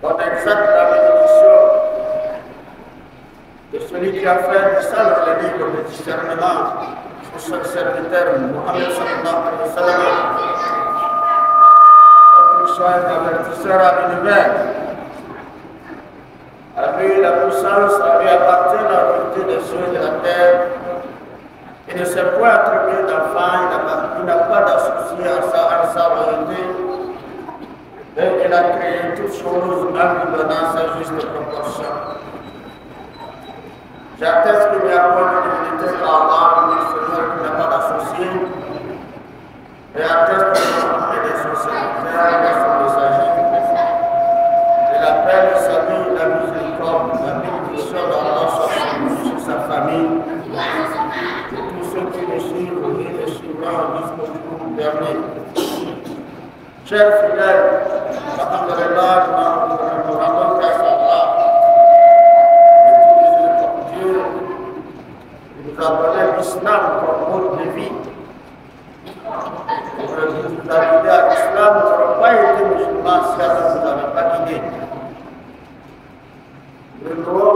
On accepte la bénédiction de celui qui a fait ça dans le livre de discernement sur ce serviteur, Mohammed sallallahu alayhi wa sallam, qu'il soit un avertisseur à l'univers. À lui la puissance, à lui appartient la vérité des cieux et de la terre. Il ne s'est point attribué d'enfant, il n'a pas d'associé à sa volonté. Et il a créé toutes choses en lui donnant sa juste proportion. J'atteste qu'il n'y a point de divinité qu'Allah, le Seigneur qui n'a pas d'associé. Et atteste que Mohammed est son serviteur et son messager. Il appelle le salut, la miséricorde, la bénédiction d'Allah sur sa famille. Et tous ceux qui le suivent et le suivront jusqu'au jour dernier. Chers fidèles, alhamdulillah, nous rendons grâce à Allah. Et tout Dieu nous a donné l'islam comme mode de vie. Pour nous arriver à l'islam, nous n'aurons pas été musulmans si Allah ne nous avait pas guidés. Nous devons,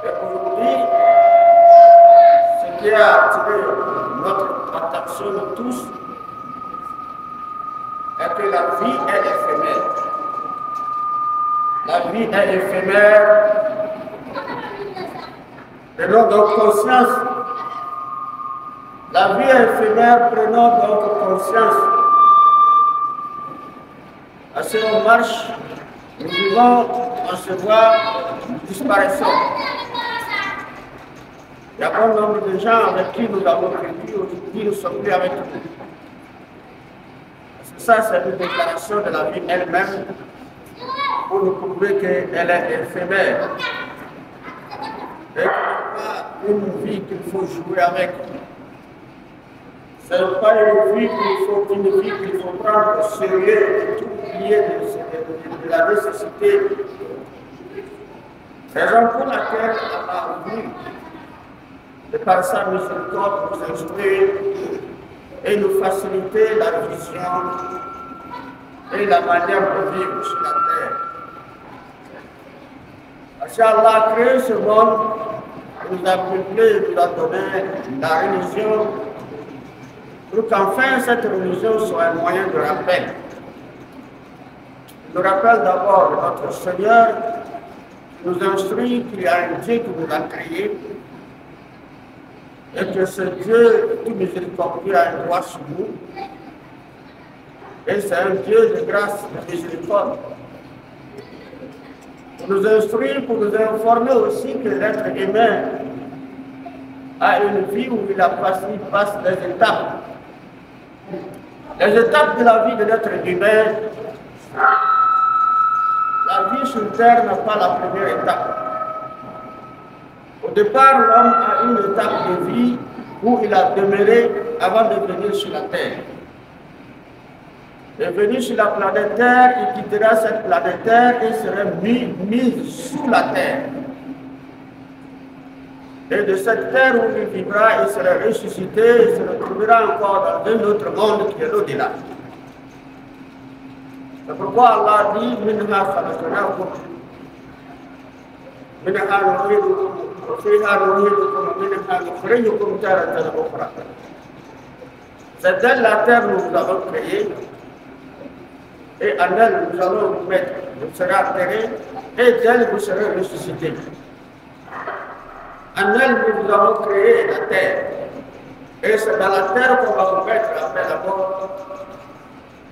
et aujourd'hui, ce qui a attiré notre attention de tous, est que la vie est éphémère. La vie est éphémère. Prenons donc conscience. La vie est éphémère, prenons donc conscience. Parce qu'on marche, nous vivons, on se voit, nous disparaissons. Il y a bon nombre de gens avec qui nous avons vécu, aujourd'hui nous ne sommes plus avec nous. Ça, c'est une déclaration de la vie elle-même pour nous prouver qu'elle est éphémère. Et qu'il n'y a pas une vie qu'il faut jouer avec. Ce n'est pas une vie qu'il faut prendre au sérieux et tout oublier de la nécessité. Raison pour laquelle Allah a voulu, de par sa miséricorde, nous instruire et nous faciliter la vision et la manière de vivre sur la terre. Parce qu'Allah a créé ce monde, il nous a peuplé, il nous a donné la religion, pour qu'enfin cette religion soit un moyen de rappel. Il nous rappelle d'abord notre Seigneur, qui nous instruit qu'il y a un Dieu qui nous a créés, et que ce Dieu tout miséricordieux a un droit sur nous. Et c'est un Dieu de grâce, de miséricorde. Pour nous instruire, pour nous informer aussi que l'être humain a une vie où il passe des étapes. Les étapes de la vie de l'être humain, la vie sur terre n'a pas la première étape. Au départ, l'homme a une étape de vie où il a demeuré avant de venir sur la terre. Il est venu sur la planète Terre, il quittera cette planète Terre et sera mis sous la terre. Et de cette terre où il vivra, il sera ressuscité et se retrouvera encore dans un autre monde qui est l'au-delà. C'est pourquoi Allah dit Minha khalaqnakum minha nu'idukum wa fiha nu'idukum wa minha nukhrijukum taratan ukhra. C'est d'elle la terre que nous avons créée et en elle nous allons vous mettre, vous serez enterrés et d'elle vous serez ressuscités. En elle nous avons créé la terre et c'est dans la terre qu'on va vous mettre après la mort.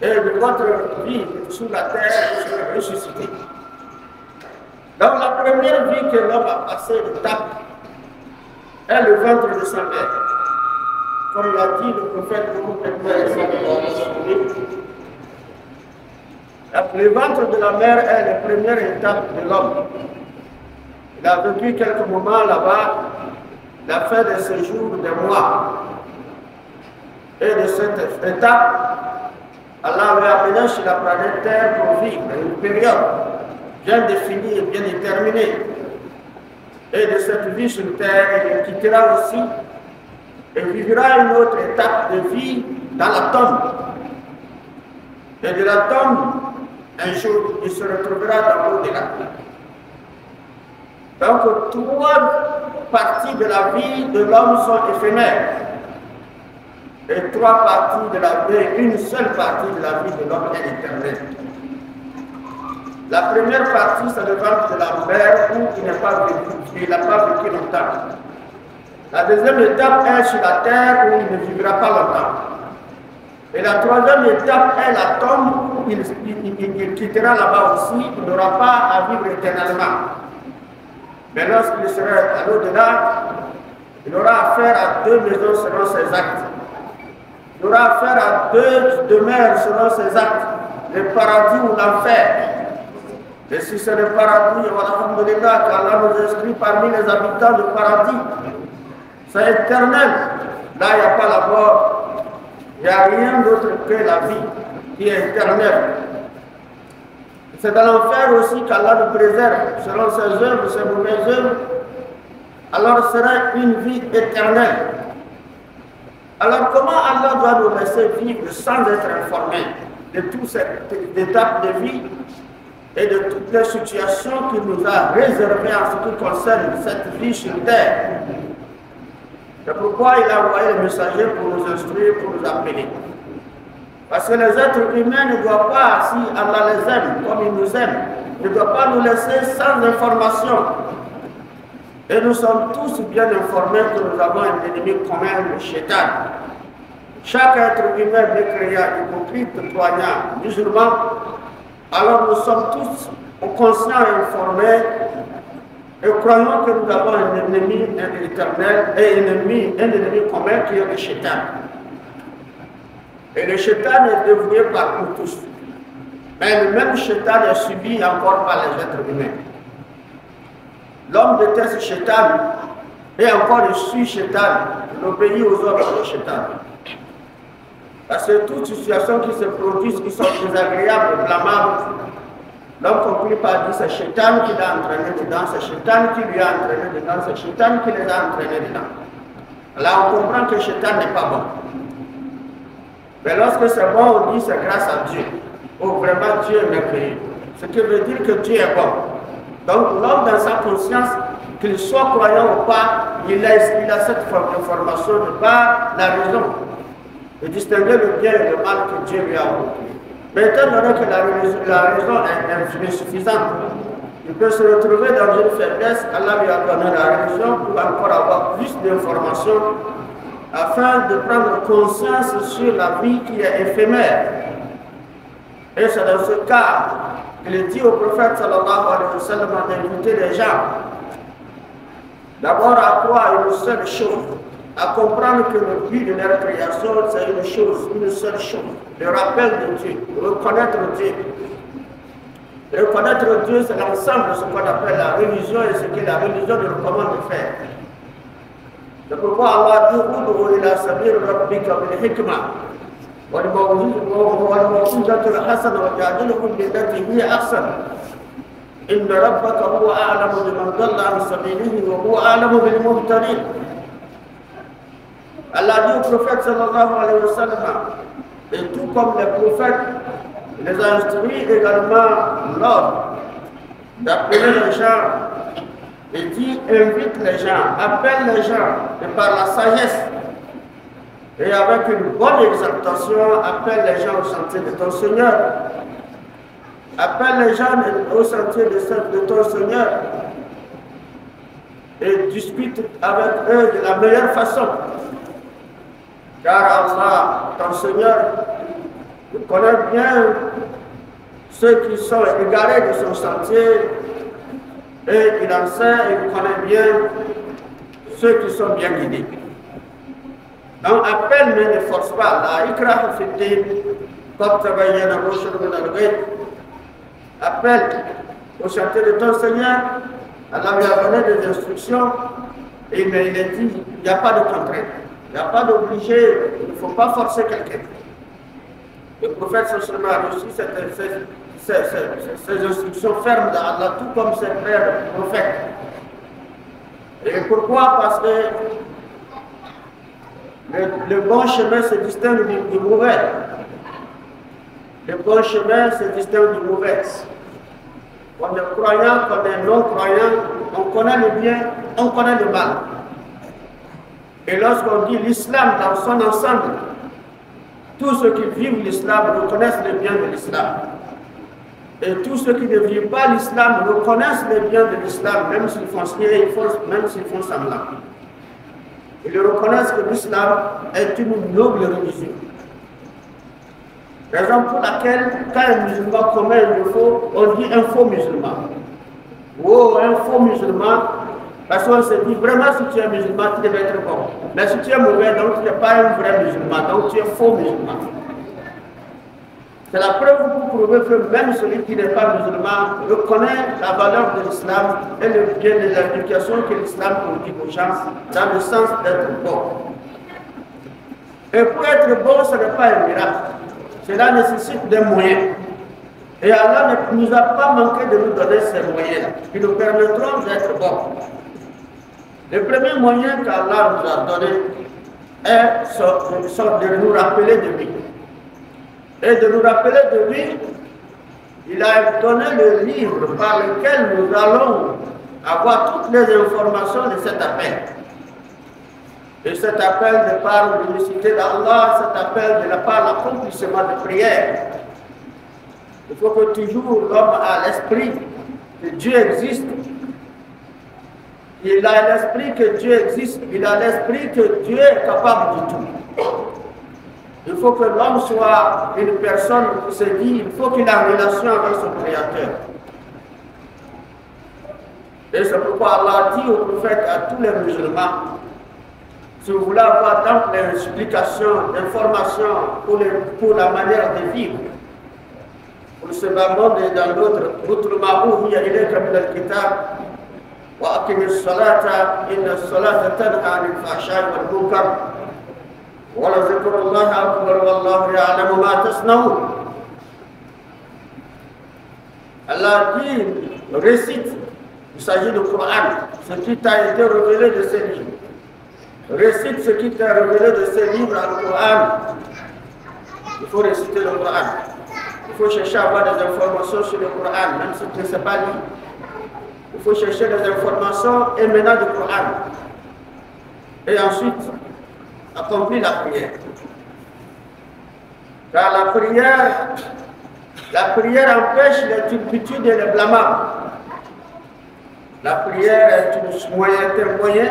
Et de votre vie sous la terre, vous serez ressuscité. Donc la première vie que l'homme a passée d'étape est le ventre de sa mère. Comme l'a dit le prophète Mohammed. Le ventre de la mère est la première étape de l'homme. Il a vécu quelques moments là-bas, il a fait des séjours de mois. Et de cette étape, Allah l'a amené sur la planète Terre pour vivre une période bien définie et bien déterminée. Et de cette vie sur Terre, il quittera aussi et vivra une autre étape de vie dans la tombe. Et de la tombe, Un jour, il se retrouvera dans l'au-delà. Donc, 3 parties de la vie de l'homme sont éphémères. Et 3 parties de la vie, une seule partie de la vie de l'homme est éternelle. La première partie, c'est le ventre de la mère où il n'a pas vécu longtemps. La deuxième étape est sur la terre où il ne vivra pas longtemps. Et la troisième étape est la tombe où il quittera là-bas aussi, il n'aura pas à vivre éternellement. Mais lorsqu'il sera à l'au-delà, il aura affaire à 2 maisons selon ses actes. Il aura affaire à 2 demeures selon ses actes, le paradis ou l'enfer. Et si c'est le paradis, alhamdulillah, qu'Allah nous inscrit parmi les habitants du paradis, c'est éternel. Là, il n'y a pas la mort. Il n'y a rien d'autre que la vie qui est éternelle. C'est dans l'enfer aussi qu'Allah nous préserve, selon ses œuvres, ses mauvaises œuvres. Alors, ce sera une vie éternelle. Alors, comment Allah doit nous laisser vivre sans être informé de toutes ces étapes de vie et de toutes les situations qu'il nous a réservées en ce qui concerne cette vie sur terre? C'est pourquoi il a envoyé le messager pour nous instruire, pour nous appeler. Parce que les êtres humains ne doivent pas, si Allah les aime, comme il nous aime, ne doivent pas nous laisser sans information. Et nous sommes tous bien informés que nous avons un ennemi commun, le Shaitan. Chaque être humain, mécréant, hypocrite, croyant, musulman, alors nous sommes tous conscients et informés et croyons que nous avons un ennemi éternel et un ennemi commun qui est le Shaitan. Et le Shaitan est dévoué par nous tous. Mais le même Shaitan est subi encore par les êtres humains. L'homme déteste Shaitan et encore il suit Shaitan, il obéit aux ordres de Shaitan. Parce que toute situation qui se produit, qui sont désagréables, blâmables, l'homme compris par dire c'est Shaitan qui l'a entraîné dedans, c'est Shaitan qui lui a entraîné dedans, c'est Shaitan qui les a entraînés dedans. Là on comprend que Shaitan n'est pas bon. Mais lorsque c'est bon, on dit c'est grâce à Dieu. Oh, vraiment Dieu est merveilleux. Ce qui veut dire que Dieu est bon. Donc l'homme dans sa conscience, qu'il soit croyant ou pas, il a cette information de par la raison. De distinguer le bien et le mal que Dieu lui a offert. Mais étant donné que la raison est insuffisante, il peut se retrouver dans une faiblesse, Allah lui a donné la raison pour encore avoir plus d'informations afin de prendre conscience sur la vie qui est éphémère. Et c'est dans ce cas qu'il dit au prophète sallallahu alayhi wa sallam d'inviter les gens d'abord à croire une seule chose, à comprendre que le but de leur création c'est une seule chose, le rappel de Dieu, reconnaître Dieu. Reconnaître Dieu, c'est l'ensemble de ce qu'on appelle la religion et ce que la religion nous recommande de faire. C'est pourquoi Allah dit Ud'u ila sabili rabbika bil hikma wal maw'izati al hasana wajadilhum billati hiya ahsan. Inna rabbaka huwa a'lamu biman dalla an sabilihi wa huwa a'lamu bil muhtadin. Allah dit au prophète sallallahu alayhi wa sallam, et tout comme les prophètes, il les a instruits également l'ordre d'appeler les gens. Il dit, invite les gens, appelle les gens, et par la sagesse, et avec une bonne exaltation, appelle les gens au sentier de ton Seigneur. Appelle les gens au sentier de ton Seigneur, et discute avec eux de la meilleure façon. Car Allah, ton Seigneur, il connaît bien ceux qui sont égarés de son sentier, et il enseigne et il connaît bien ceux qui sont bien guidés. Donc appelle, mais ne force pas. La ikraha fi din, qad tabayyana ar-rushd min al-ghayy. Appelle au chantier de ton Seigneur. Allah lui a donné des instructions, et mais il a dit, il n'y a pas de contrainte, il n'y a pas d'obligé, il ne faut pas forcer quelqu'un. Le prophète sallallahu alayhi wa sallam a reçu ces instructions fermes d'Allah, tout comme ses frères prophètes. Et pourquoi? Parce que le bon chemin se distingue du mauvais. Le bon chemin se distingue du mauvais. Comme les croyants, comme les non-croyants, on connaît le bien, on connaît le mal. Et lorsqu'on dit l'islam dans son ensemble, tous ceux qui vivent l'islam reconnaissent le bien de l'islam. Et tous ceux qui ne vivent pas l'islam reconnaissent le bien de l'islam, même s'ils font même s'ils font semblant. Ils reconnaissent que l'islam est une noble religion. Raison pour laquelle, quand un musulman commet un défaut, on dit un faux musulman. Oh, un faux musulman, parce qu'on se dit vraiment si tu es musulman, tu devais être bon. Mais si tu es mauvais, donc tu n'es pas un vrai musulman, donc tu es faux musulman. C'est la preuve pour prouver que même celui qui n'est pas musulman reconnaît la valeur de l'islam et le bien de l'application que l'islam prodigue aux gens dans le sens d'être bon. Et pour être bon, ce n'est pas un miracle. Cela nécessite des moyens. Et Allah ne nous a pas manqué de nous donner ces moyens qui nous permettront d'être bons. Le premier moyen qu'Allah nous a donné est de nous rappeler de lui. Et de nous rappeler de lui, il a donné le livre par lequel nous allons avoir toutes les informations de cet appel. Et cet appel de par l'unicité d'Allah, cet appel de la part de l'accomplissement de prière. Il faut que toujours l'homme a l'esprit que Dieu existe. Il a l'esprit que Dieu existe. Il a l'esprit que Dieu est capable de tout. Il faut que l'homme soit une personne qui se dit, il faut qu'il ait une relation avec son Créateur. Et c'est pourquoi Allah dit au prophète, à tous les musulmans, si vous voulez avoir tant d'explications, d'informations pour la manière de vivre, pour ce monde et dans l'autre, il y a kitab wa aqim as-salata inna as-salata tanha 'anil fahsha'i wal munkar wa la zikrullahi akbar wallahu ya'lamu ma tasna'un. Allah dit, récite, il s'agit du Coran, ce qui t'a été révélé de ces livres. Récite ce qui t'est révélé de ces livres en Coran. Il faut réciter le Coran. Il faut chercher à avoir des informations sur le Coran, même si tu ne sais pas lire. Il faut chercher des informations émanant du Coran. Et ensuite, accomplir la prière. Car la prière empêche les turpitudes et les blâmables. La prière est un moyen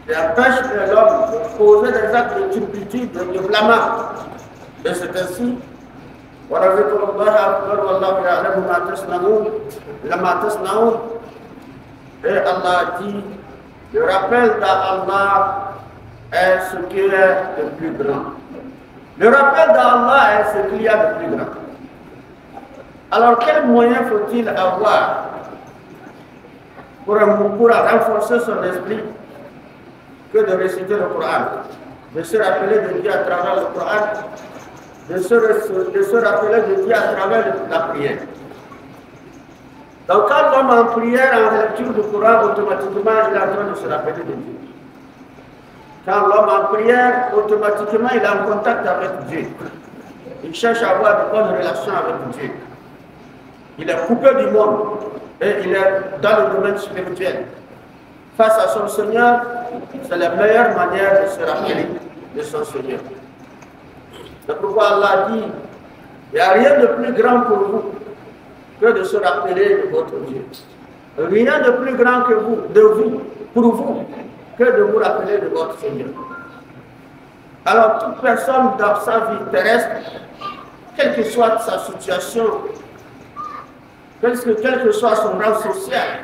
qui empêche l'homme de poser des actes de turpitude, de blâmage. Et c'est ainsi, et Allah dit, le rappel d'Allah est ce qui est le plus grand. Le rappel d'Allah est ce qu'il y a de plus grand. Alors quel moyen faut-il avoir pour renforcer son esprit que de réciter le Coran, de se rappeler de Dieu à travers le Coran, de se rappeler de Dieu à travers la prière. Donc quand l'homme en prière, en lecture du Coran, automatiquement il est en train de se rappeler de Dieu. Quand l'homme en prière, automatiquement il est en contact avec Dieu. Il cherche à avoir de bonnes relations avec Dieu. Il est coupé du monde et il est dans le domaine spirituel. Face à son Seigneur, c'est la meilleure manière de se rappeler de son Seigneur. C'est pourquoi Allah dit, il n'y a rien de plus grand pour vous que de se rappeler de votre Dieu. Rien de plus grand que vous, pour vous, que de vous rappeler de votre Seigneur. Alors toute personne dans sa vie terrestre, quelle que soit sa situation, quel que soit son rang social,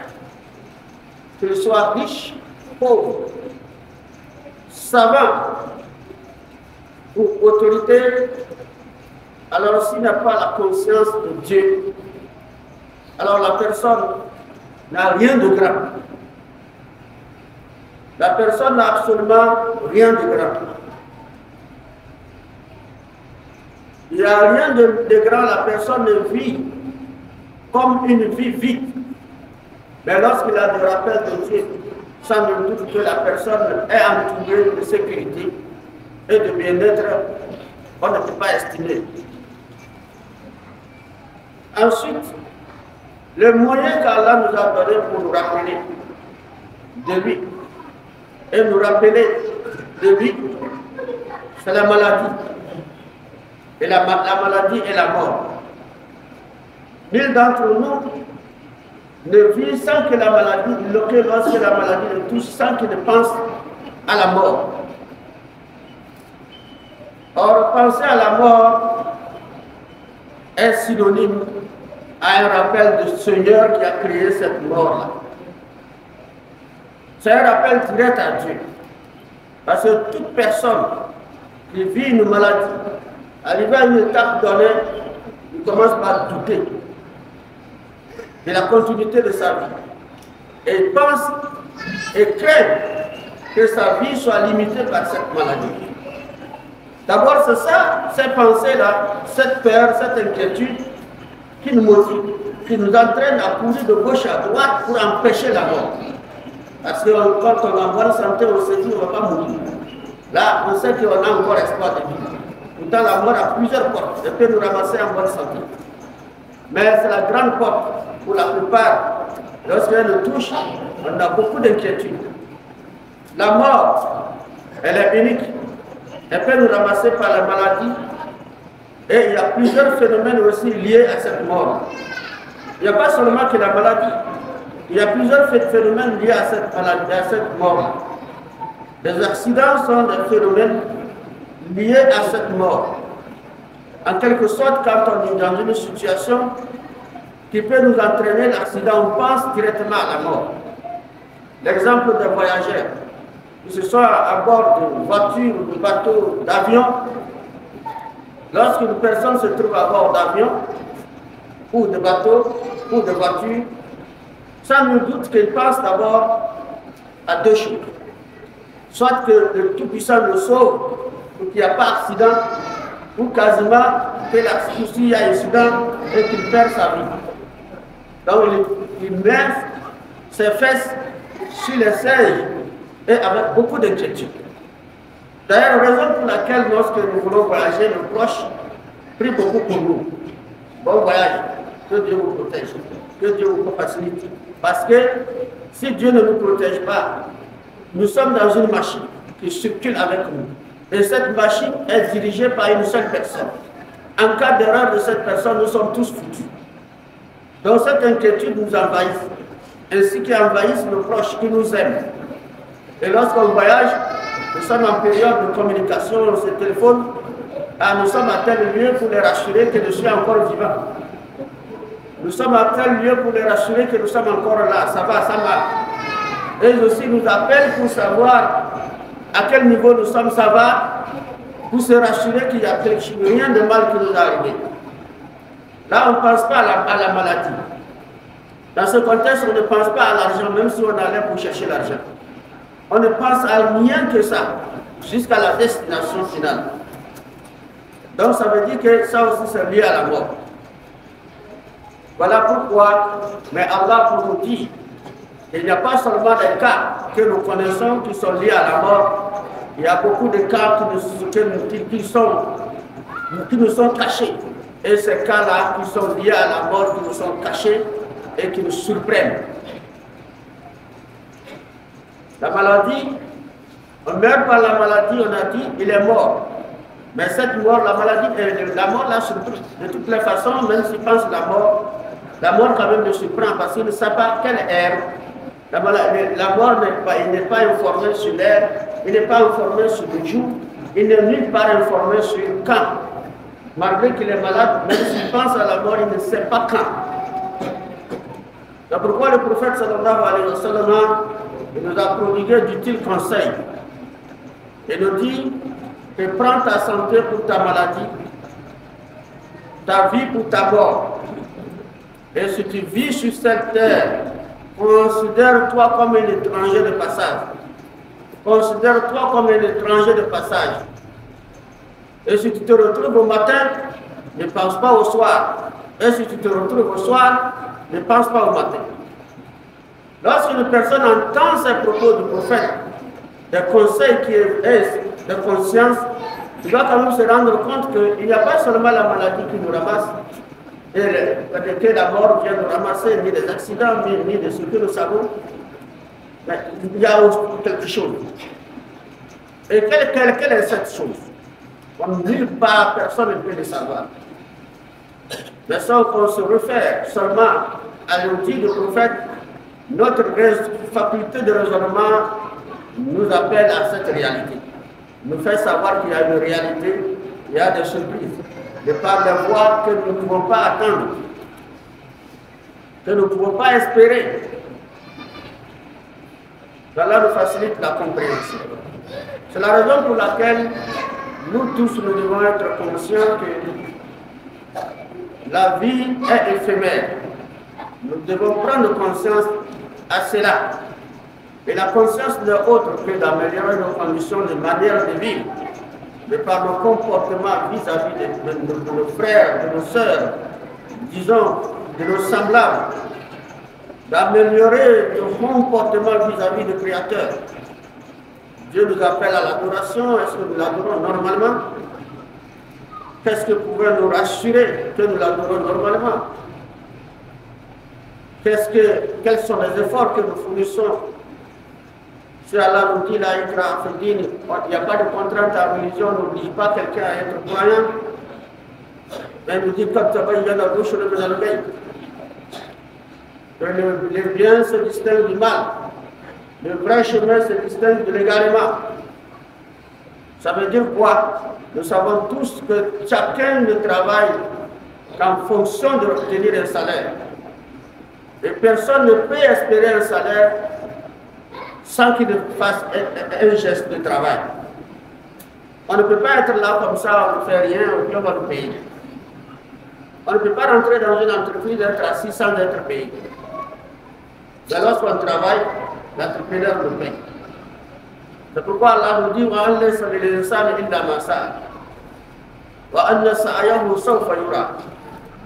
qu'il soit riche, pauvre, savant ou autorité, alors s'il n'a pas la conscience de Dieu, alors la personne n'a rien de grand. La personne n'a absolument rien de grand. Il n'y a rien de grand, la personne vit comme une vie vide. Mais lorsqu'il a des rappels de Dieu, sans nul doute que la personne est entourée de sécurité et de bien-être, on ne peut pas estimer. Ensuite, le moyen qu'Allah nous a donné pour nous rappeler de lui et nous rappeler de lui, c'est la maladie. Et la maladie et la mort. Nul d'entre nous ne vit sans que la maladie, lorsque la maladie le touche, sans qu'il ne pense à la mort. Or, penser à la mort est synonyme à un rappel du Seigneur qui a créé cette mort-là. C'est un rappel direct à Dieu. Parce que toute personne qui vit une maladie, arrivé à une étape donnée, il commence par douter de la continuité de sa vie. Et il pense et craint que sa vie soit limitée par cette maladie. D'abord, c'est ça, ces pensées-là, cette peur, cette inquiétude qui nous motive, qui nous entraîne à courir de gauche à droite pour empêcher la mort. Parce que quand on est en bonne santé, on se dit qu'on ne va pas mourir. Là, on sait qu'on a encore espoir de vie. Pourtant, la mort a plusieurs portes. Elle peut nous ramasser en bonne santé. Mais c'est la grande porte pour la plupart. Lorsqu'elle nous touche, on a beaucoup d'inquiétudes. La mort, elle est unique. Elle peut nous ramasser par la maladie. Et il y a plusieurs phénomènes aussi liés à cette mort. Il n'y a pas seulement que la maladie. Il y a plusieurs phénomènes liés à cette maladie, à cette mort. Les accidents sont des phénomènes liés à cette mort. En quelque sorte, quand on est dans une situation qui peut nous entraîner l'accident, on pense directement à la mort. L'exemple des voyageurs, que ce soit à bord de voitures, de bateaux, d'avions, lorsqu'une personne se trouve à bord d'avion, ou de bateau, ou de voiture, sans nul doute qu'il pense d'abord à deux choses. Soit que le Tout-Puissant le sauve, pour qu'il n'y a pas d'accident, ou quasiment que s'il y a incident et qu'il perd sa vie. Donc il met ses fesses sur les sièges et avec beaucoup d'inquiétude. D'ailleurs, raison pour laquelle lorsque nous voulons voyager, nos proches prient beaucoup pour nous. Bon voyage, que Dieu vous protège, que Dieu vous facilite. Parce que si Dieu ne nous protège pas, nous sommes dans une machine qui circule avec nous. Et cette machine est dirigée par une seule personne. En cas d'erreur de cette personne, nous sommes tous foutus. Donc cette inquiétude nous envahit, ainsi qu'envahissent nos proches qui nous aiment. Et lorsqu'on voyage, nous sommes en période de communication, on se téléphone, nous sommes à tel lieu pour les rassurer que je suis encore vivant. Nous sommes à tel lieu pour les rassurer que nous sommes encore là, ça va, ça va. Et aussi nous appellent pour savoir à quel niveau nous sommes, ça va, pour se rassurer qu'il n'y a rien de mal qui nous est arrivé. Là, on ne pense pas à la maladie. Dans ce contexte, on ne pense pas à l'argent, même si on allait pour chercher l'argent. On ne pense à rien que ça, jusqu'à la destination finale. Donc ça veut dire que ça aussi c'est lié à la mort. Voilà pourquoi, mais Allah pour nous dire, il n'y a pas seulement des cas que nous connaissons qui sont liés à la mort, il y a beaucoup de cas qui nous sont cachés. Et ces cas-là qui sont liés à la mort, qui nous sont cachés et qui nous surprennent. La maladie, on meurt par la maladie, on a dit, il est mort. Mais cette mort, la mort l'a surpris. De toutes les façons, même s'il pense la mort quand même le surprend parce qu'il ne sait pas quelle ère. La mort il n'est pas informé sur l'ère, il n'est pas informé sur le jour, il n'est nulle part informé sur quand. Malgré qu'il est malade, même s'il pense à la mort, il ne sait pas quand. C'est pourquoi le prophète sallallahu alayhi wa sallam nous a prodigué d'utiles conseils. Il nous dit que prends ta santé pour ta maladie, ta vie pour ta mort. Et si tu vis sur cette terre, considère-toi comme un étranger de passage. Considère-toi comme un étranger de passage. Et si tu te retrouves au matin, ne pense pas au soir. Et si tu te retrouves au soir, ne pense pas au matin. Lorsqu'une personne entend ces propos du prophète, des conseils qui est de conscience, il doit quand même se rendre compte qu'il n'y a pas seulement la maladie qui nous ramasse, et que la mort vient nous ramasser, ni des accidents, ni de ce que nous savons. Mais il y a aussi quelque chose. Et quelle est cette chose? Comme nulle part, personne ne peut le savoir. Mais sans qu'on se réfère seulement à l'outil du prophète, notre faculté de raisonnement nous appelle à cette réalité. Nous fait savoir qu'il y a une réalité, il y a des surprises, de par les voies que nous ne pouvons pas attendre, que nous ne pouvons pas espérer. Cela nous facilite la compréhension. C'est la raison pour laquelle nous tous nous devons être conscients que la vie est éphémère. Nous devons prendre conscience à cela. Et la conscience n'est autre que d'améliorer nos conditions de manière de vivre, de par nos comportements vis-à-vis de nos frères, de nos sœurs, disons, de nos semblables, d'améliorer nos comportements vis-à-vis du Créateur. Dieu nous appelle à l'adoration. Est-ce que nous l'adorons normalement? Qu'est-ce que pourrait nous rassurer que nous l'adorons normalement? Quels sont les efforts que nous fournissons? Si Allah nous dit, là, il n'y a pas de contrainte à la religion, on n'oblige pas quelqu'un à être croyant. Mais il nous dit, comme ça va, il y a la bouche, le bien se distingue du mal. Le vrai chemin se distingue de l'égarement. Ça veut dire quoi? Nous savons tous que chacun ne travaille qu'en fonction de obtenir un salaire. Et personne ne peut espérer un salaire sans qu'il fasse un geste de travail. On ne peut pas être là comme ça, on ne fait rien, on va nous payer. On ne peut pas rentrer dans une entreprise, être assis sans être payé. C'est lorsqu'on travaille, l'entrepreneur nous paye. C'est pourquoi Allah nous dit وَأَنْ لَيْسَ لِلْإِنسَانِ إِلَّا مَا سَعَى وَأَنَّ سَعْيَهُ سَوْفَ يُرَى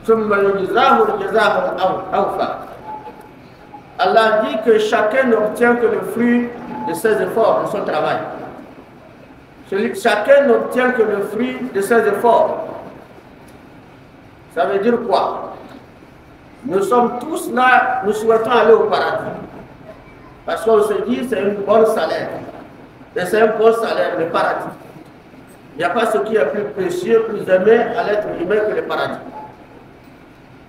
ثُمَّ يُجْزَاهُ الْجَزَاءَ الْأَوْفَى. Allah dit que chacun n'obtient que le fruit de ses efforts, de son travail. Chacun n'obtient que le fruit de ses efforts. Ça veut dire quoi? Nous sommes tous là, nous souhaitons aller au paradis. Parce qu'on se dit c'est un bon salaire. Et c'est un bon salaire, le paradis. Il n'y a pas ce qui est plus précieux, plus aimé à l'être humain que le paradis.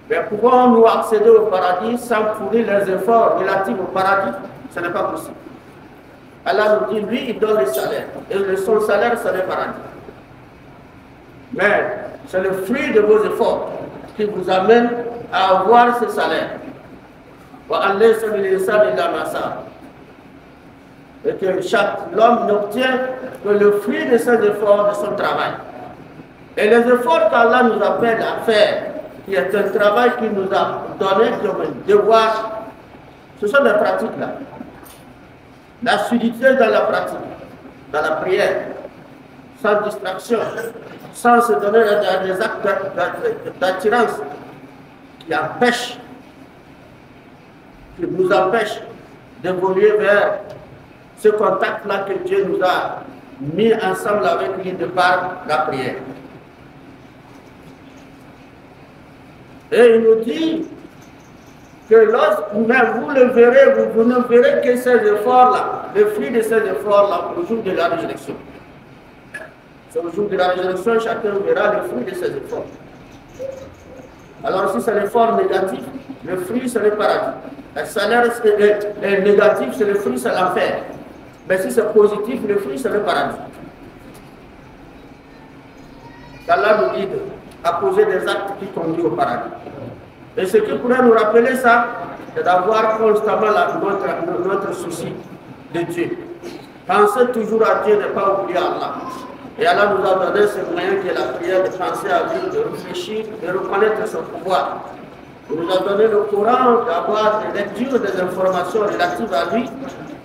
Mais pouvons-nous accéder au paradis sans fournir les efforts relatifs au paradis? Ce n'est pas possible. Allah nous dit, lui, il donne le salaire. Et son salaire, c'est le paradis. Mais c'est le fruit de vos efforts qui vous amène à avoir ce salaire. Et que l'homme n'obtient que le fruit de ses efforts, de son travail. Et les efforts qu'Allah nous appelle à faire, qui est un travail qu'il nous a donné comme un devoir, ce sont des pratiques là. L'assiduité dans la pratique, dans la prière, sans distraction, sans se donner à des actes d'attirance qui nous empêchent d'évoluer vers ce contact-là que Dieu nous a mis ensemble avec lui de par la prière. Et il nous dit que lorsque vous le verrez, vous ne verrez que ces efforts-là, le fruit de ces efforts-là au jour de la résurrection. C'est au jour de la résurrection, chacun verra le fruit de ses efforts. Alors si c'est l'effort négatif, le fruit c'est le paradis. Le salaire est négatif, c'est le fruit, c'est l'enfer. Mais si c'est positif, le fruit c'est le paradis. Allah nous guide à poser des actes qui conduisent au paradis. Et ce qui pourrait nous rappeler ça, c'est d'avoir constamment notre souci de Dieu. Penser toujours à Dieu, ne pas oublier Allah. Et Allah nous a donné ce moyen qui est la prière, de penser à Dieu, de réfléchir, de reconnaître son pouvoir. Il nous a donné le Coran, d'avoir des lectures, des informations relatives à lui,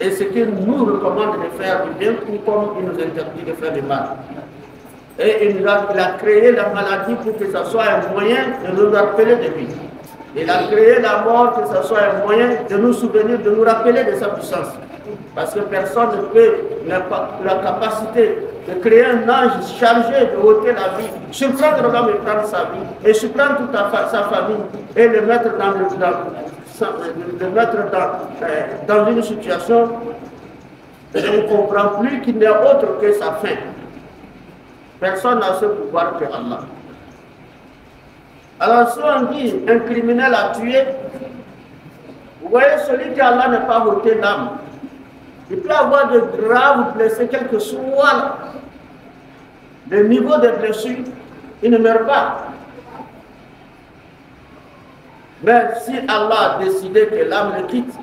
et ce qu'il nous recommande de faire du bien, tout comme il nous interdit de faire du mal. Et il a créé la maladie pour que ce soit un moyen de nous rappeler de lui. Il a créé la mort, que ce soit un moyen de nous souvenir, de nous rappeler de sa puissance. Parce que personne ne peut, n'a pas la capacité de créer un ange chargé de ôter la vie, surprendre l'homme et prendre sa vie, et surprendre toute sa famille, et le mettre dans une situation où on ne comprend plus qu'il n'est autre que sa fin. Personne n'a ce pouvoir que Allah. Alors si on dit un criminel a tué, vous voyez, celui qu'Allah n'a pas ôté l'âme, il peut avoir de graves blessés, quel que soit le niveau de blessure, il ne meurt pas. Mais si Allah a décidé que l'âme le quitte,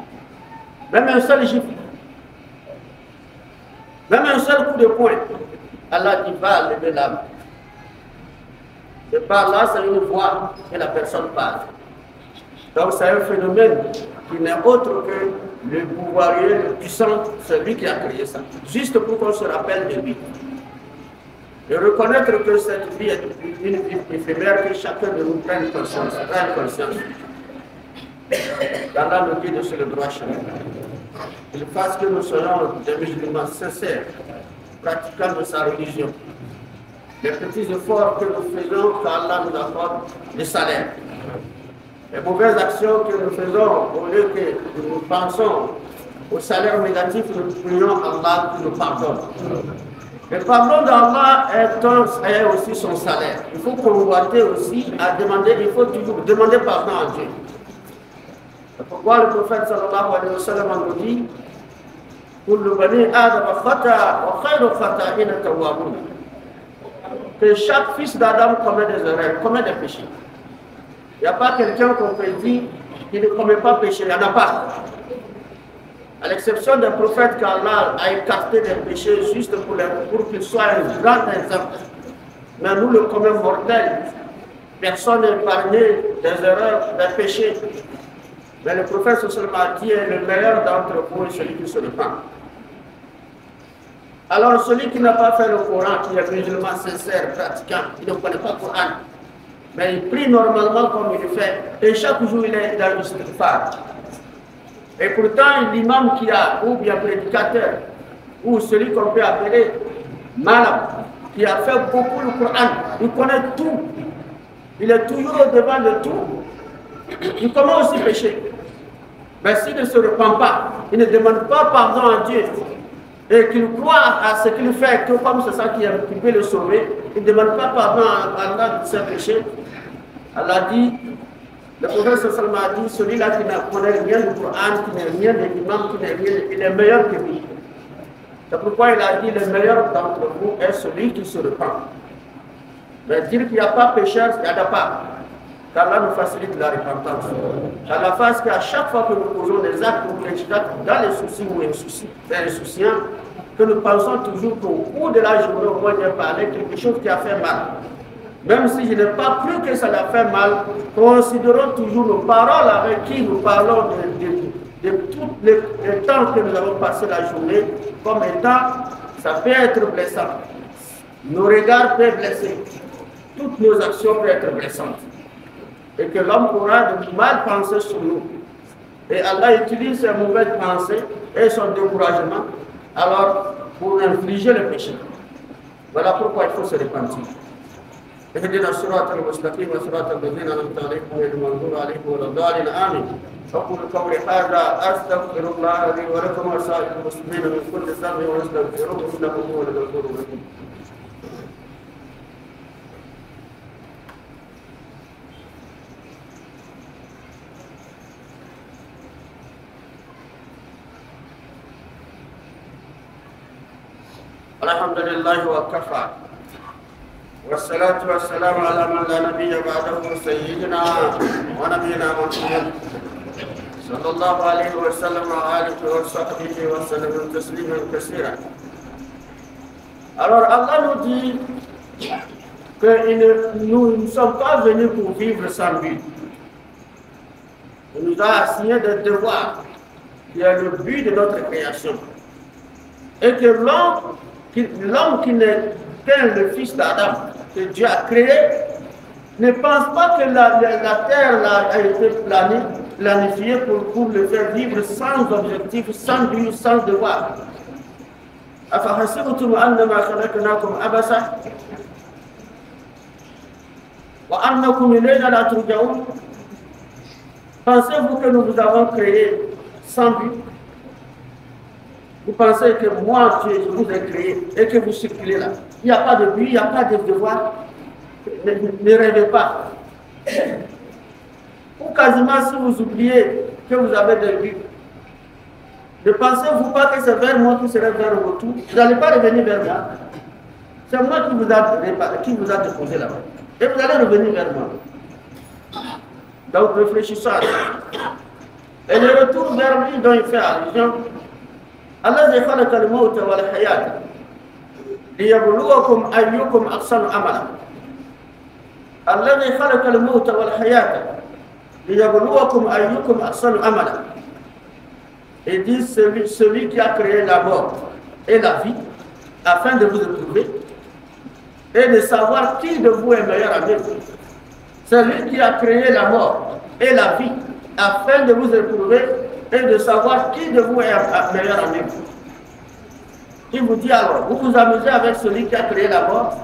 même un seul gifle, même un seul coup de poing, Allah dit va lever l'âme. Et par là, c'est une voix que la personne parle. Donc c'est un phénomène qui n'est autre que le pouvoirier, le puissant, celui qui a créé ça. Juste pour qu'on se rappelle de lui. Et reconnaître que cette vie est une vie éphémère, que chacun de nous prenne conscience. Allah nous guide sur le droit chemin. Il fasse que nous soyons des musulmans sincères, pratiquants de sa religion. Les petits efforts que nous faisons, qu'Allah nous accorde le salaire. Les mauvaises actions que nous faisons, au lieu que nous pensons au salaire négatif, nous prions Allah qui nous pardonne. Le pardon d'Allah est aussi son salaire. Il faut convoiter aussi à demander, il faut toujours demander pardon à Dieu. C'est pourquoi le prophète sallallahu alayhi wa sallam nous dit que chaque fils d'Adam commet des erreurs, commet des péchés. Il n'y a pas quelqu'un qu'on peut dire qui ne commet pas péché, il n'y en a pas. À l'exception des prophètes qu'Allah a écarté des péchés juste pour qu'ils soient un grand exemple. Mais nous, le commun mortel, personne n'est épargné des erreurs, des péchés. Mais le prophète a dit est le meilleur d'entre vous est celui qui se repent. Alors celui qui n'a pas fait le Coran, qui est musulman sincère, pratiquant, il ne connaît pas le Coran, mais il prie normalement comme il le fait, et chaque jour il est dans l'istighfar. Et pourtant l'imam qui a, ou bien prédicateur, ou celui qu'on peut appeler malam, qui a fait beaucoup le Coran, il connaît tout, il est toujours au devant de tout, il commence aussi pécher. Mais s'il ne se repent pas, il ne demande pas pardon à Dieu, et qu'il croit à ce qu'il fait, que comme c'est ça qui peut le sauver, il ne demande pas pardon à Allah de ses péchés. Allah dit, le prophète sallallahu alayhi wa sallam a dit, celui-là qui ne connaît rien du Coran, qui n'est rien de l'imam, qui n'est rien, il est meilleur que lui. C'est pourquoi il a dit, le meilleur d'entre vous est celui qui se repent. Mais dire qu'il n'y a pas pécheur, il n'y en a pas. Qu'Allah nous facilite la repentance. Allah fasse qu'à chaque fois que nous posons des actes ou des actes dans les soucis ou insouciants, que nous pensons toujours qu'au cours de la journée, au moins de parler quelque chose qui a fait mal. Même si je n'ai pas cru que ça a fait mal, considérons toujours nos paroles avec qui nous parlons de tous les temps que nous avons passé la journée comme étant, ça peut être blessant. Nos regards peuvent blesser. Toutes nos actions peuvent être blessantes. Et que l'homme aura de mal penser sur nous. Et Allah utilise ses mauvaises pensées et son découragement alors pour infliger le péché. Voilà pourquoi il faut se repentir. اهدنا الصراط المستقيم وصراط الذين انعمت عليهم غير المغضوب عليهم ولا الضالين امين. اقول قولي هذا استغفر الله لي ولكم ولسائر المسلمين من كل ذنب واستغفروه انه هو الغفور الرحيم. الحمد لله وكفى والصلاة والسلام على من لا نبي بعده سيدنا ونبينا محمد صلى الله عليه وسلم وآله وصحبه وسلم تسليما كثيرا. Alors Allah nous dit que nous ne sommes pas venus pour vivre sans but. Il nous a assigné des devoirs qui est le but de notre création. Et que l'homme qui n'est qu'un le fils d'Adam, que Dieu a créé, ne pense pas que la terre a été planifiée pour le faire vivre sans objectif, sans but, sans devoir. أفحسبتم أنما خلقناكم عبثا وأنكم إلينا لا ترجعون. Pensez-vous que nous vous avons créé sans but? Vous pensez que moi, Dieu, je vous ai créé et que vous circulez là? Il n'y a pas de but, il n'y a pas de devoir. Ne rêvez pas. Ou quasiment si vous oubliez que vous avez des buts, ne pensez-vous pas que c'est vers moi qui serait vers le retour? Vous n'allez pas revenir vers moi. C'est moi qui vous a déposé là-bas. Et vous allez revenir vers moi. Donc réfléchissons à ça. Et le retour vers lui dont il fait allusion, الذي خلق الموت والحياة ليبلوكم أيكم أحسن عملا. الذي خلق الموت والحياة ليبلوكم أيكم أحسن عملا. Il dit celui qui a créé la mort et la vie afin de vous éprouver et de savoir qui de vous est meilleur ami. Celui qui a créé la mort et la vie afin de vous éprouver et de savoir qui de vous est meilleur ami. Il vous dit alors, vous vous amusez avec celui qui a créé la mort,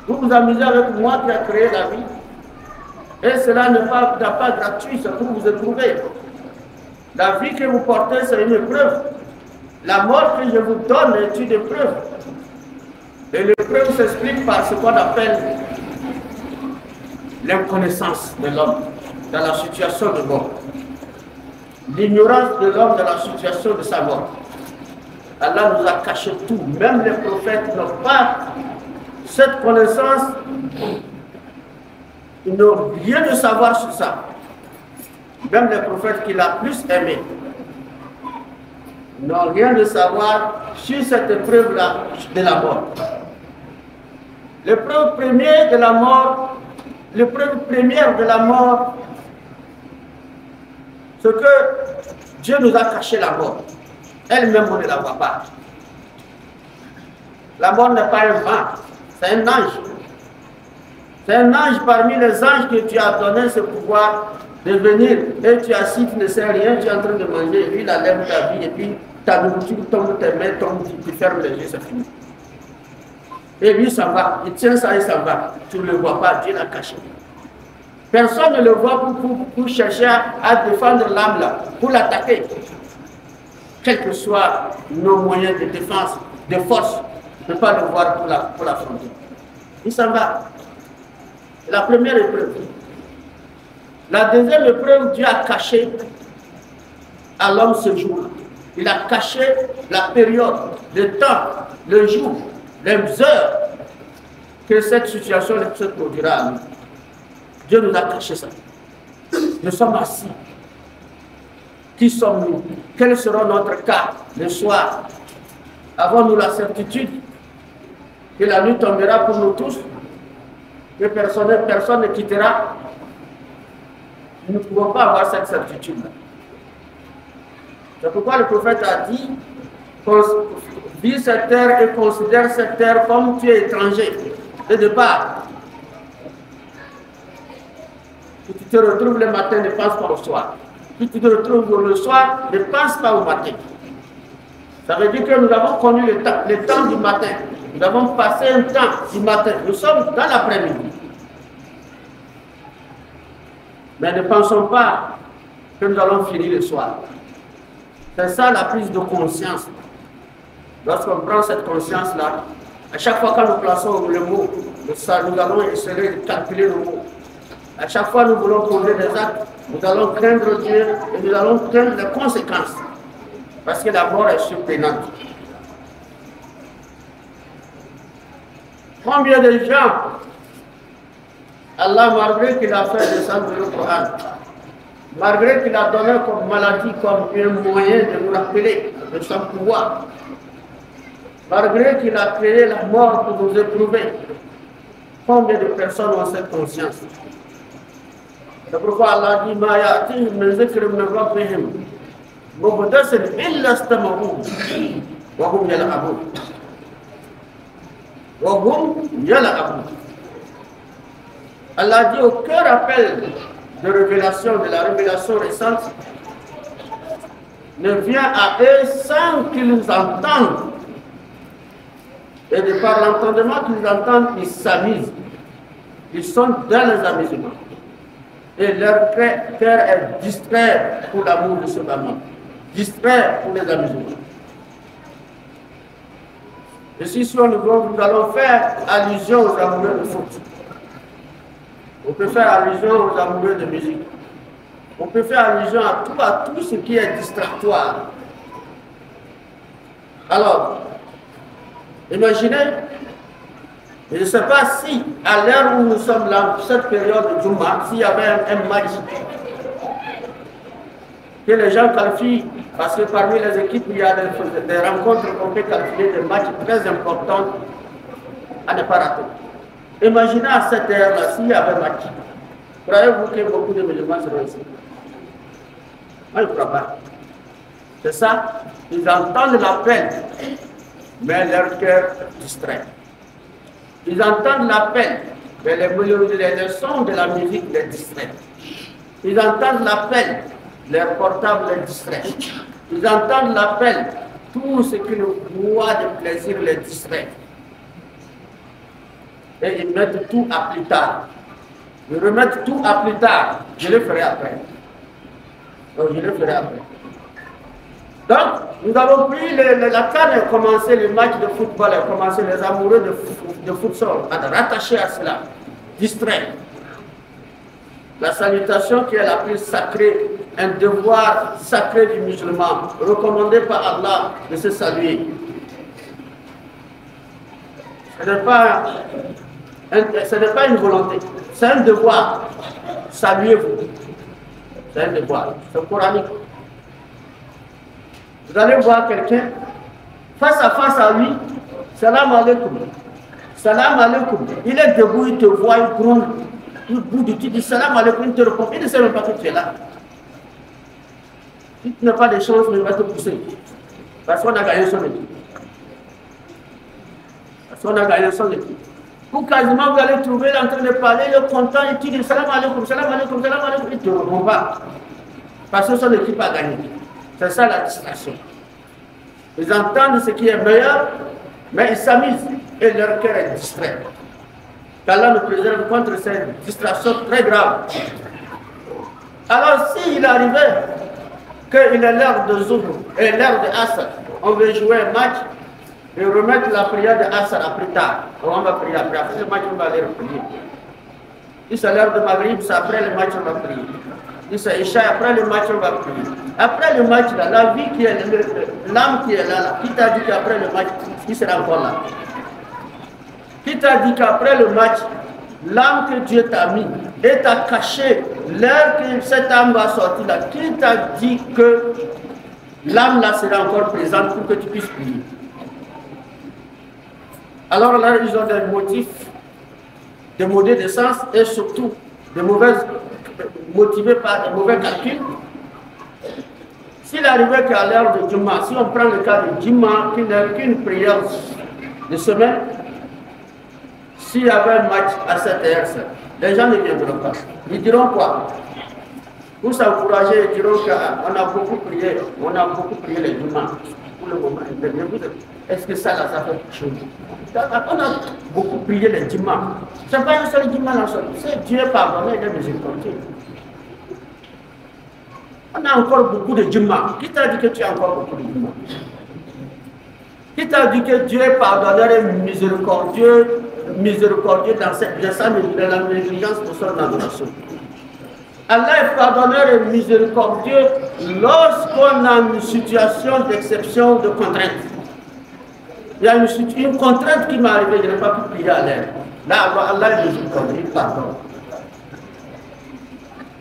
vous vous amusez avec moi qui a créé la vie, et cela n'est pas gratuit, c'est pour vous éprouver. La vie que vous portez, c'est une épreuve. La mort que je vous donne est une épreuve. Et l'épreuve s'explique par ce qu'on appelle l'inconnaissance de l'homme dans la situation de mort. L'ignorance de l'homme dans la situation de sa mort. Allah nous a caché tout. Même les prophètes n'ont pas cette connaissance. Ils n'ont rien de savoir sur ça. Même les prophètes qu'il a plus aimés n'ont rien de savoir sur cette épreuve-là de la mort. L'épreuve première de la mort, l'épreuve première de la mort, c'est que Dieu nous a caché la mort. Elle-même, on ne la voit pas. La mort n'est pas un vent, c'est un ange. C'est un ange parmi les anges que tu as donné ce pouvoir de venir. Et tu as assis, tu ne sais rien, tu es en train de manger, et puis il enlève ta vie, et puis ta nourriture tombe, tes mains tombent, tu fermes les yeux, c'est fini. Et lui s'en va, il tient ça et s'en va. Tu ne le vois pas, Dieu l'a caché. Personne ne le voit pour chercher à défendre l'âme là, pour l'attaquer. Quels que soient nos moyens de défense, de force, ne pas le voir pour l'affronter. Il s'en va. C'est la première épreuve. La deuxième épreuve, Dieu a caché à l'homme ce jour. Il a caché la période, le temps, le jour, les heures que cette situation se produira à nous. Dieu nous a caché ça. Nous sommes assis. Qui sommes-nous? Quel sera notre cas le soir? Avons-nous la certitude que la nuit tombera pour nous tous? Que personne ne quittera? Nous ne pouvons pas avoir cette certitude-là. C'est pourquoi le prophète a dit, vis cette terre et considère cette terre comme tu es étranger de départ. Si tu te retrouves le matin, ne pense pas au soir. Si tu te retrouves le soir, ne pense pas au matin. Ça veut dire que nous avons connu le temps du matin. Nous avons passé un temps du matin. Nous sommes dans l'après-midi. Mais ne pensons pas que nous allons finir le soir. C'est ça la prise de conscience. Lorsqu'on prend cette conscience-là, à chaque fois que nous plaçons le mot, nous allons essayer de calculer le mot. À chaque fois que nous voulons poser des actes, nous allons craindre Dieu et nous allons craindre les conséquences. Parce que la mort est surprenante. Combien de gens, Allah, malgré qu'il a fait descendre le Coran, malgré qu'il a donné comme maladie, comme un moyen de nous rappeler de son pouvoir, malgré qu'il a créé la mort pour nous éprouver, combien de personnes ont cette conscience? C'est pourquoi Allah dit Ma ya'tihim min zikrin min rabbihim muhdathin illa istama'uhu wa hum yal'abun. Wa hum yal'abun. Allah dit aucun rappel de révélation, de la révélation récente, ne vient à eux sans qu'ils entendent Et de par l'entendement qu'ils entendent, ils s'amusent. Ils sont dans les amusements. Et leur cœur est distrait pour l'amour de ce maman. Distrait pour les amusements. Et si sur le niveau, nous allons faire allusion aux amoureux de foot. On peut faire allusion aux amoureux de musique. On peut faire allusion à tout ce qui est distractoire. Alors, imaginez, je ne sais pas si, à l'heure où nous sommes là, cette période de Juma, s'il y avait un match que les gens qualifient, parce que parmi les équipes, il y a des rencontres qu'on peut qualifier, des matchs très importants à ne pas rater. Imaginez à cette heure-là, s'il y avait un match, croyez-vous que beaucoup de musulmans seraient ici? Moi, je ne crois pas. C'est ça, ils entendent l'appel, mais leur cœur est distrait. Ils entendent l'appel, mais les sons de la musique les distraient. Ils entendent l'appel, leur portable les distrait. Ils entendent l'appel, tout ce qui nous voit de plaisir les distrait. Et ils mettent tout à plus tard. Ils remettent tout à plus tard. Je le ferai après. Donc, je le ferai après. Donc, nous avons pris la canne et commencé le match de football, et commencé les amoureux de futsal, à rattacher à cela, distrait. La salutation qui est la plus sacrée, un devoir sacré du musulman, recommandé par Allah de se saluer. Ce n'est pas une volonté, c'est un devoir. Saluez-vous. C'est un devoir, c'est coranique. Vous allez voir quelqu'un, face à lui, salam alaikum, salam alaikum. Il est debout, il te voit, il gronde, il boude, tu dis salam alaikum, il te répond, il ne sait même pas que tu es là. Si tu n'as pas de chance, il va te pousser. Parce qu'on a gagné son équipe. Parce qu'on a gagné son équipe. Ou quasiment vous allez trouver en train de parler, il est content, et tu dis salam alaikum, salam alaikum, salam alaikum, il ne te répond pas. Parce que son équipe a gagné. C'est ça la distraction. Ils entendent ce qui est meilleur, mais ils s'amusent et leur cœur est distrait. Qu'Allah nous préserve contre cette distraction très grave. Alors s'il arrivait qu'il est l'heure de Zuhr et l'heure de Asr, on veut jouer un match et remettre la prière de Asr à plus tard. On va prier après ce match, on va aller prier. Si c'est l'heure de Maghrib, c'est après le match on va prier. Si c'est Isha, après le match on va prier. Après le match, là, la vie qui est l'âme qui est là, qui t'a dit qu'après le match, qui sera encore là? Qui t'a dit qu'après le match, l'âme que Dieu t'a mis et t'a caché, l'heure que cette âme va sortir là, qui t'a dit que l'âme là sera encore présente pour que tu puisses prier? Alors là, ils ont des motifs de mauvais de sens et surtout de mauvaises, motivés par de mauvais calculs. S'il arrivait qu'à l'heure de Juma, si on prend le cas de Juma, qui n'est qu'une prière de semaine, s'il y avait un match à cette heure, les gens ne viendront pas. Ils diront quoi? Pour s'encourager, ils diront qu'on a beaucoup prié les Juma. Pour le moment, est-ce que ça, là, ça fait quelque chose? On a beaucoup prié les Juma. Ce n'est pas un seul Juma, c'est Dieu pardonné et miséricordieux. On a encore beaucoup de Juma. Qui t'a dit que tu as encore beaucoup de Juma? Qui t'a dit que Dieu est pardonneur et miséricordieux dans la négligence de son adoration? Allah est pardonneur et miséricordieux lorsqu'on a une situation d'exception, de contrainte. Il y a une contrainte qui m'est arrivée, je n'ai pas pu prier à l'air. Là, Allah est miséricordieux, il pardonne.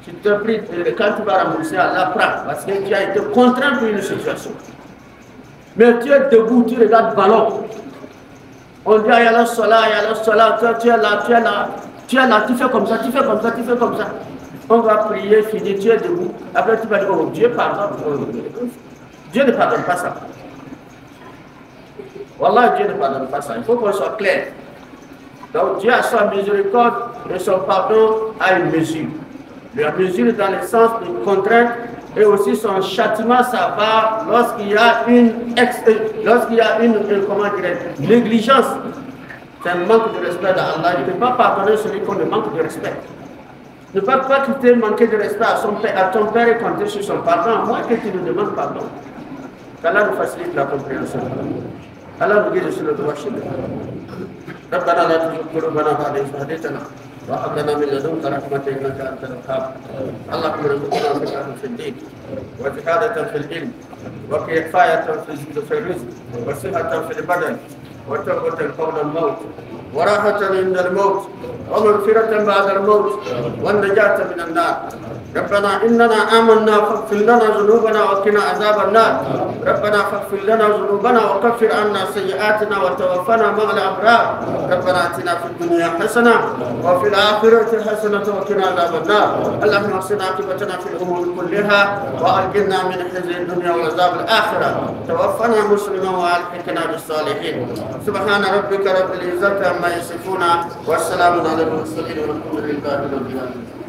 Tu te pries, quand tu vas rembourser, Allah prend, parce que tu as été contraint pour une situation. Mais tu es debout, tu regardes le ballon. On dit, il y a le soleil, tu es là, tu fais comme ça, tu fais comme ça, tu fais comme ça. On va prier, finir, tu es debout. Après, tu vas dire, oh, Dieu pardonne. Dieu ne pardonne pas ça. Wallah, Dieu ne pardonne pas ça. Il faut qu'on soit clair. Donc, Dieu a sa miséricorde et son pardon a une mesure. La mesure dans le sens de contrainte Et aussi son châtiment, ça va lorsqu'il y a une comment dirais-je, négligence. C'est un manque de respect d'Allah. Il ne peut pas pardonner celui qu'on ne manque de respect. Ne pas quitter manquer de respect à ton père et compter sur son pardon, à moins que tu nous demandes pardon. Qu'Allah nous facilite la compréhension. Allah nous guide sur le droit chemin. ربنا لا تزغ قلوبنا بعد إذ هديتنا وهب لنا من لدنك رحمة إنك أنت الوهاب. اللهم ارزقنا فقها في الدين وزيادة في العلم وكفاية في الرزق وصحة في البدن وتوبة قبل الموت وراحة عند الموت ومغفرة بعد الموت والنجاة من النار. ربنا إننا آمنا فاغفر لنا ذنوبنا وقنا عذاب النار. ربنا فاغفر لنا ذنوبنا وكفر عنا سيئاتنا وتوفنا مع الأبرار. ربنا آتنا في الدنيا حسنة وفي الآخرة حسنة وقنا عذاب النار. اللهم احسن عاقبتنا في الأمور كلها وأجرنا من خزي الدنيا وعذاب الآخرة. توفنا مسلما وألحقنا بالصالحين. سبحان ربك رب العزة عما يصفون والسلام على المرسلين والحمد لله رب العالمين.